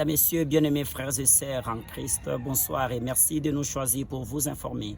Mesdames, Messieurs, bien-aimés frères et sœurs en Christ, bonsoir et merci de nous choisir pour vous informer.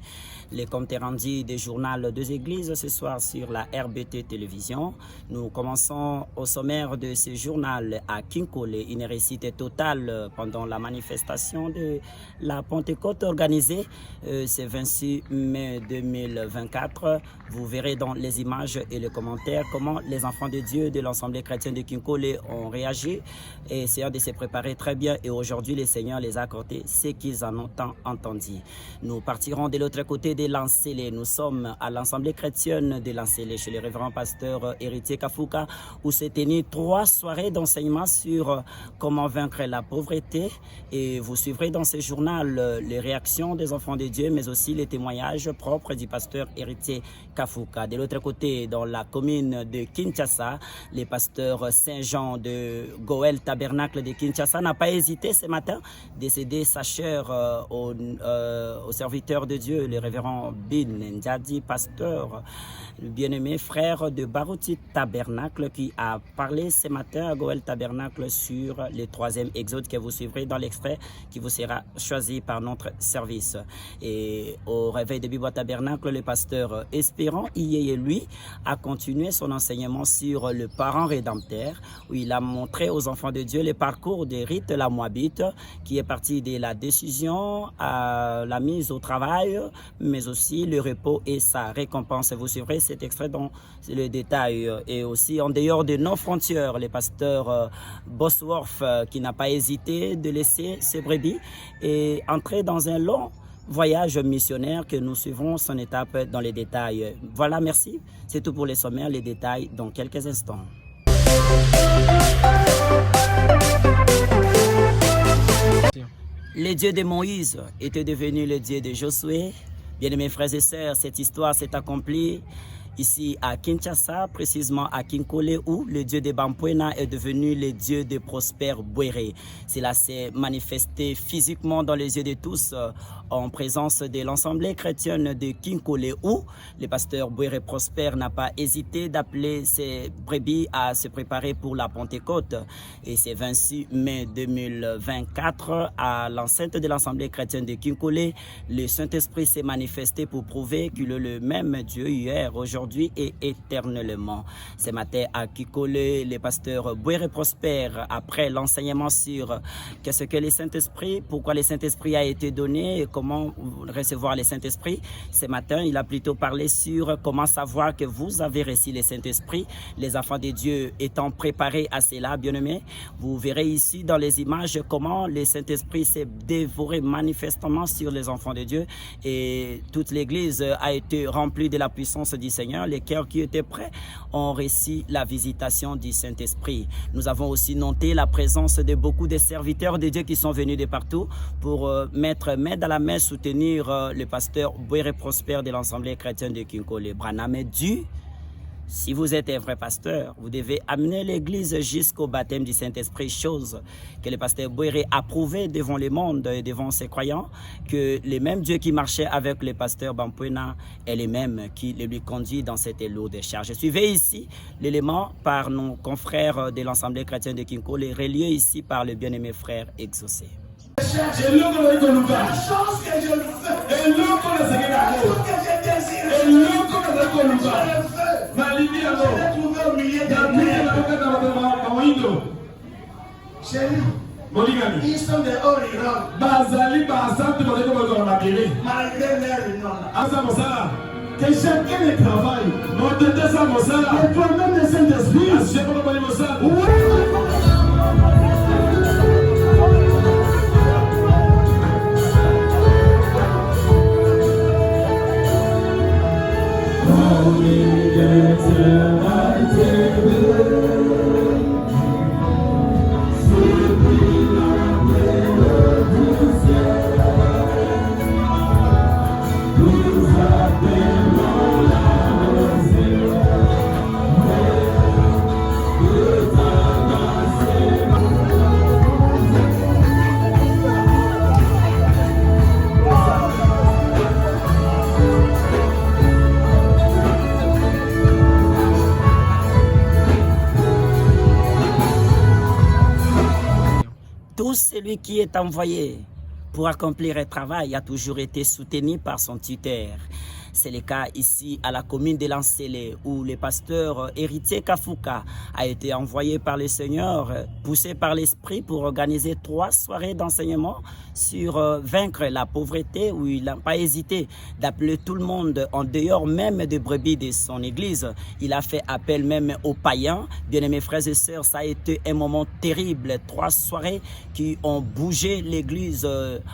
Les comptes rendus des journaux des églises ce soir sur la RBT Télévision. Nous commençons au sommaire de ce journal à Kinkole, une réussite totale pendant la manifestation de la Pentecôte organisée ce 26 mai 2024. Vous verrez dans les images et les commentaires comment les enfants de Dieu de l'Assemblée chrétienne de Kinkole ont réagi et essayant de se préparer très bien. Et aujourd'hui, le Seigneur les a accordé ce qu'ils en ont tant entendu. Nous partirons de l'autre côté de Lancélé. Nous sommes à l'Assemblée chrétienne de Lancélé chez le révérend pasteur Héritier Kafouka où s'est tenu 3 soirées d'enseignement sur comment vaincre la pauvreté. Et vous suivrez dans ce journal les réactions des enfants de Dieu, mais aussi les témoignages propres du pasteur Héritier Kafouka. De l'autre côté, dans la commune de Kinshasa, le pasteur Saint-Jean de Goël Tabernacle de Kinshasa n'a pas hésité ce matin de céder sa chair au serviteur de Dieu, le révérend Bin Ndiadi, pasteur, le bien-aimé frère de Barouti Tabernacle, qui a parlé ce matin à Goël Tabernacle sur le 3e exode que vous suivrez dans l'extrait qui vous sera choisi par notre service. Et au réveil de Bibois Tabernacle, le pasteur Espérant Iyeye, lui, a continué son enseignement sur le parent rédempteur, où il a montré aux enfants de Dieu le parcours des rites la Moabite, qui est parti de la décision à la mise au travail, mais aussi le repos et sa récompense. Vous suivrez cet extrait dans le détail. Et aussi en dehors de nos frontières, le pasteur Bosworth, qui n'a pas hésité de laisser ses brebis et entrer dans un long voyage missionnaire que nous suivrons son étape dans les détails. Voilà, merci. C'est tout pour les sommaires, les détails dans quelques instants. Le Dieu de Moïse était devenu le Dieu de Josué. Bien-aimés frères et sœurs, cette histoire s'est accomplie ici à Kinshasa, précisément à Kinkole, où le Dieu de Bampuena est devenu le Dieu de Prosper Bouéré. Cela s'est manifesté physiquement dans les yeux de tous en présence de l'Assemblée chrétienne de Kinkole, où le pasteur Bouéré Prosper n'a pas hésité d'appeler ses brebis à se préparer pour la Pentecôte. Et c'est 26 mai 2024, à l'enceinte de l'Assemblée chrétienne de Kinkole, le Saint-Esprit s'est manifesté pour prouver qu'il est le même Dieu hier, aujourd'hui et éternellement. Ce matin à Kinkole, le pasteur Bouéré Prosper, après l'enseignement sur qu'est-ce que le Saint-Esprit, pourquoi le Saint-Esprit a été donné et comment recevoir le Saint-Esprit, ce matin, il a plutôt parlé sur comment savoir que vous avez reçu le Saint-Esprit, les enfants de Dieu étant préparés à cela, bien-aimés. Vous verrez ici dans les images comment le Saint-Esprit s'est dévoré manifestement sur les enfants de Dieu et toute l'Église a été remplie de la puissance du Seigneur. Les cœurs qui étaient prêts ont reçu la visitation du Saint-Esprit. Nous avons aussi noté la présence de beaucoup de serviteurs de Dieu qui sont venus de partout pour mettre main dans la main, soutenir le pasteur Bouéré Prosper de l'Assemblée chrétienne de Kinkole. Branham est dû. Si vous êtes un vrai pasteur, vous devez amener l'Église jusqu'au baptême du Saint-Esprit, chose que le pasteur Bouéré a prouvé devant le monde et devant ses croyants, que le même Dieu qui marchait avec le pasteur Bampuena est le même qui lui conduit dans cette lourde charge. Suivez ici l'élément par nos confrères de l'Assemblée chrétienne de Kinkole, relié ici par le bien-aimé frère exaucé. La chose que je le fais, et l'eau que je désire, et l'eau que je le fais. J'ai trouvé au milieu des chérie, ils sont des hors Iran. Malgré leur nom. Que chacun le travaille. Et toi-même le Saint-Esprit. celui qui est envoyé pour accomplir un travail a toujours été soutenu par son tuteur. C'est le cas ici à la commune de Lancélé où le pasteur Héritier Kafouka a été envoyé par le Seigneur, poussé par l'Esprit pour organiser 3 soirées d'enseignement sur vaincre la pauvreté, où il n'a pas hésité d'appeler tout le monde en dehors même des brebis de son église. Il a fait appel même aux païens. Bien-aimés frères et sœurs, ça a été un moment terrible. 3 soirées qui ont bougé l'église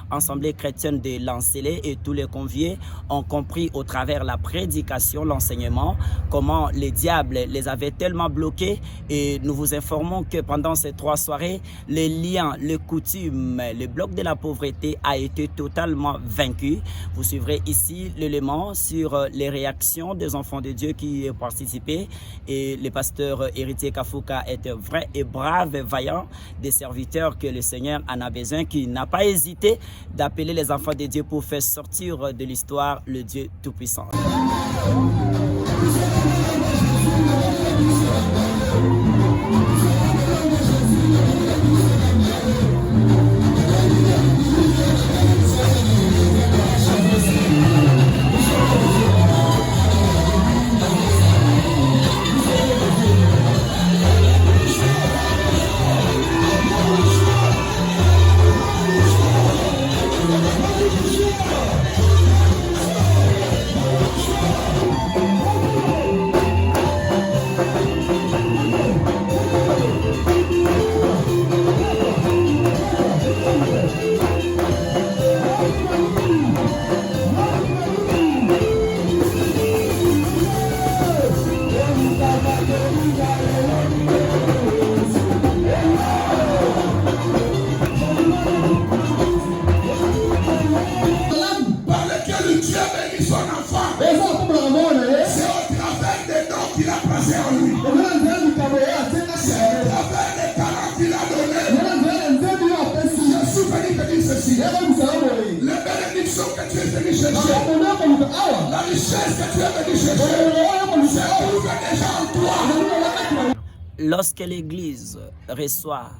Assemblée chrétienne de Lancélé et tous les conviés ont compris au travers la prédication, l'enseignement, comment les diables les avaient tellement bloqués. Et nous vous informons que pendant ces 3 soirées, les liens, les coutumes, le bloc de la pauvreté a été totalement vaincu. Vous suivrez ici l'élément sur les réactions des enfants de Dieu qui ont participé. Et le pasteur Héritier Kafouka est un vrai et brave et vaillant des serviteurs que le Seigneur en a besoin, qui n'a pas hésité d'appeler les enfants de Dieu pour faire sortir de l'histoire le Dieu Tout-Puissant. Les bénédictions que tu es venu chercher, la richesse que tu es venu chercher, c'est trouvé déjà en toi. Lorsque l'Église reçoit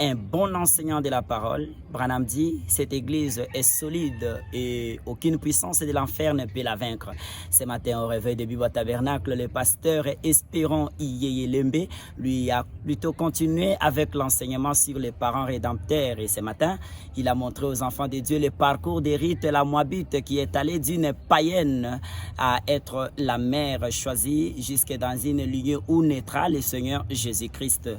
un bon enseignant de la parole, Branham dit, cette église est solide et aucune puissance de l'enfer ne peut la vaincre. Ce matin, au réveil de Bibo Tabernacle, le pasteur Espérant Iyeye-Lembe lui a plutôt continué avec l'enseignement sur les parents rédempteurs. Et ce matin, il a montré aux enfants de Dieu le parcours des rites la Moabite qui est allée d'une païenne à être la mère choisie jusque dans une ligne où naîtra le Seigneur Jésus-Christ.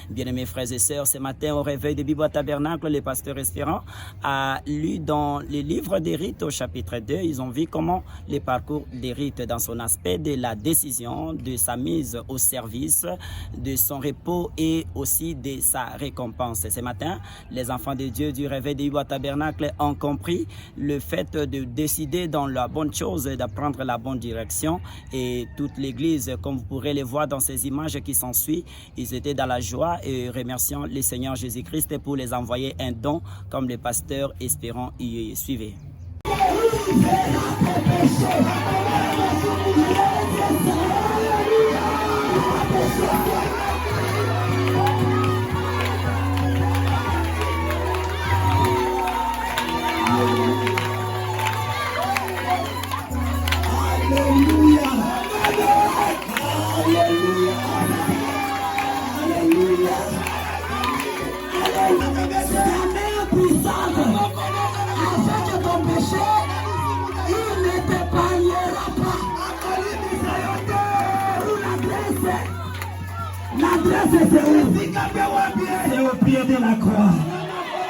Bien-aimés frères et sœurs, ce matin, au réveil de Bibo Tabernacle, le pasteur Espérant a lu dans le livre des rites au chapitre 2, ils ont vu comment le parcours des rites dans son aspect de la décision, de sa mise au service, de son repos et aussi de sa récompense. Et ce matin, les enfants de Dieu du réveil de Bibo Tabernacle ont compris le fait de décider dans la bonne chose, d'apprendre la bonne direction. Et toute l'église, comme vous pourrez le voir dans ces images qui s'ensuivent, ils étaient dans la joie et remerciant le Seigneur Jésus-Christ pour les envoyer un don comme le pasteur Espérant y suivait. C'est au pied de la croix.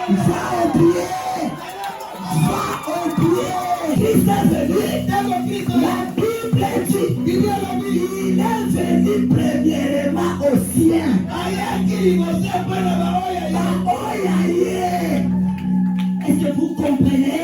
Va au pied. Va au pied. Christ est venu. La Bible dit il est venu premièrement au ciel. Est-ce que vous comprenez?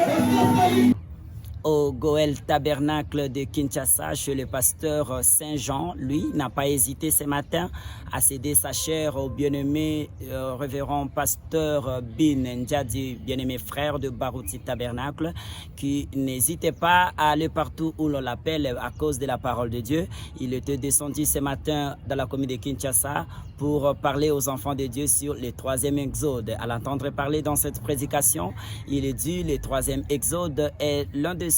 Au Goël Tabernacle de Kinshasa, chez le pasteur Saint-Jean. Lui n'a pas hésité ce matin à céder sa chair au bien-aimé révérend pasteur Bin Ndjadi, bien-aimé frère de Barouti Tabernacle, qui n'hésitait pas à aller partout où l'on l'appelle à cause de la parole de Dieu. Il était descendu ce matin dans la commune de Kinshasa pour parler aux enfants de Dieu sur le 3e exode. À l'entendre parler dans cette prédication, il est dit le 3e exode est l'un des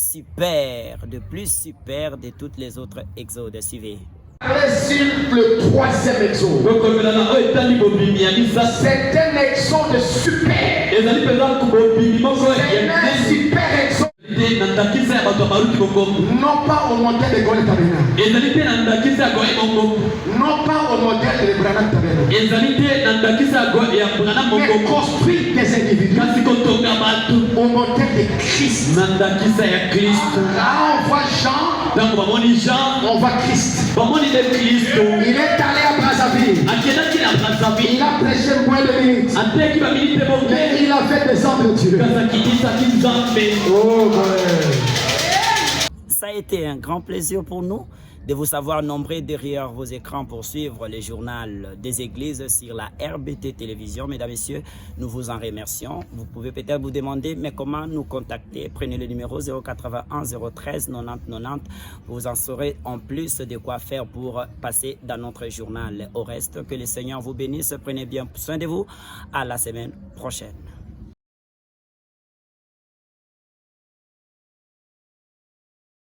plus super de toutes les autres exodes. Suivez. Sur le 3e exode. C'est un exode super. C'est un super exode. Non pas au modèle de Goël Tabernacle. Non pas au modèle de Branham Tabernacle. Mais construire des individus au modèle de Christ. Là on voit Jean. On voit Christ. Il est allé à Brazzaville. Il a prêché moins de minutes. Mais il a fait des hommes de Dieu. Oh, ça a été un grand plaisir pour nous de vous savoir nombreux derrière vos écrans pour suivre le journal des églises sur la RBT Télévision. Mesdames, Messieurs, nous vous en remercions. Vous pouvez peut-être vous demander, mais comment nous contacter? Prenez le numéro 081 013 90 90. Vous en saurez en plus de quoi faire pour passer dans notre journal. Au reste, que le Seigneur vous bénisse. Prenez bien soin de vous. À la semaine prochaine.